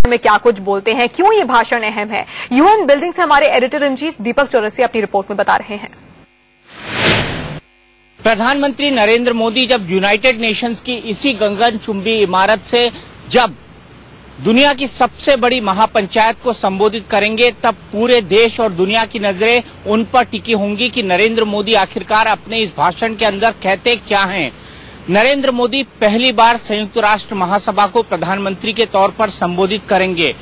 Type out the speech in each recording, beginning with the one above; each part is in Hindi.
में क्या कुछ बोलते हैं, क्यों ये भाषण अहम है, यूएन बिल्डिंग से हमारे एडिटर इन चीफ दीपक चौरसिया अपनी रिपोर्ट में बता रहे हैं। प्रधानमंत्री नरेंद्र मोदी जब यूनाइटेड नेशंस की इसी गगनचुंबी इमारत से जब दुनिया की सबसे बड़ी महापंचायत को संबोधित करेंगे, तब पूरे देश और दुनिया की नजरें उन पर टिकी होंगी कि नरेंद्र मोदी आखिरकार अपने इस भाषण के अंदर कहते क्या हैं। नरेंद्र मोदी पहली बार संयुक्त राष्ट्र महासभा को प्रधानमंत्री के तौर पर संबोधित करेंगे।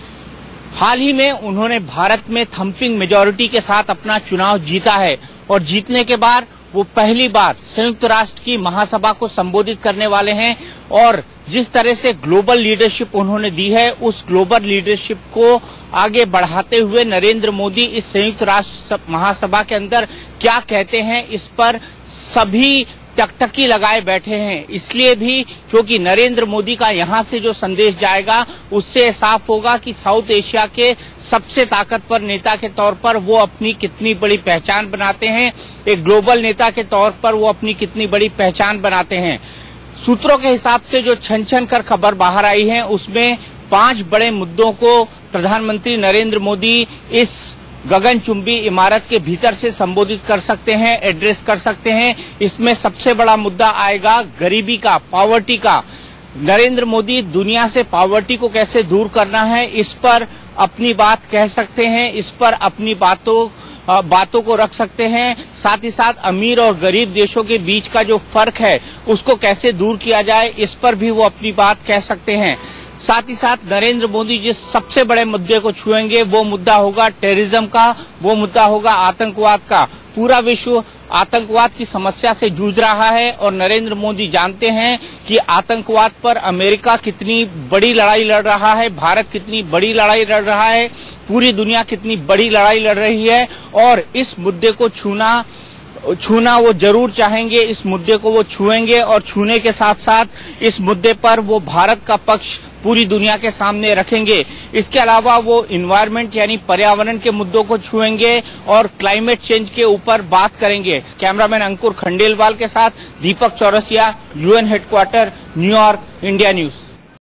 हाल ही में उन्होंने भारत में थम्पिंग मेजॉरिटी के साथ अपना चुनाव जीता है और जीतने के बाद वो पहली बार संयुक्त राष्ट्र की महासभा को संबोधित करने वाले हैं और जिस तरह से ग्लोबल लीडरशिप उन्होंने दी है, उस ग्लोबल लीडरशिप को आगे बढ़ाते हुए नरेंद्र मोदी इस संयुक्त राष्ट्र महासभा के अंदर क्या कहते हैं, इस पर सभी टकटकी लगाए बैठे हैं। इसलिए भी क्योंकि नरेंद्र मोदी का यहां से जो संदेश जाएगा उससे साफ होगा कि साउथ एशिया के सबसे ताकतवर नेता के तौर पर वो अपनी कितनी बड़ी पहचान बनाते हैं, एक ग्लोबल नेता के तौर पर वो अपनी कितनी बड़ी पहचान बनाते हैं। सूत्रों के हिसाब से जो छन छन कर खबर बाहर आई है, उसमें 5 बड़े मुद्दों को प्रधानमंत्री नरेंद्र मोदी इस गगनचुंबी इमारत के भीतर से संबोधित कर सकते हैं, एड्रेस कर सकते हैं। इसमें सबसे बड़ा मुद्दा आएगा गरीबी का, पॉवर्टी का। नरेंद्र मोदी दुनिया से पॉवर्टी को कैसे दूर करना है, इस पर अपनी बात कह सकते हैं, इस पर अपनी बातों को रख सकते हैं। साथ ही साथ अमीर और गरीब देशों के बीच का जो फर्क है उसको कैसे दूर किया जाए, इस पर भी वो अपनी बात कह सकते हैं। साथ ही साथ नरेंद्र मोदी जिस सबसे बड़े मुद्दे को छुएंगे वो मुद्दा होगा टेररिज्म का, वो मुद्दा होगा आतंकवाद का। पूरा विश्व आतंकवाद की समस्या से जूझ रहा है और नरेंद्र मोदी जानते हैं कि आतंकवाद पर अमेरिका कितनी बड़ी लड़ाई लड़ रहा है, भारत कितनी बड़ी लड़ाई लड़ रहा है, पूरी दुनिया कितनी बड़ी लड़ाई लड़ रही है और इस मुद्दे को छूना वो जरूर चाहेंगे। इस मुद्दे को वो छुएंगे और छूने के साथ साथ इस मुद्दे पर वो भारत का पक्ष पूरी दुनिया के सामने रखेंगे। इसके अलावा वो इन्वायरमेंट यानी पर्यावरण के मुद्दों को छुएंगे और क्लाइमेट चेंज के ऊपर बात करेंगे। कैमरामैन अंकुर खंडेलवाल के साथ Deepak Chaurasia, UN headquarters, New York, India news.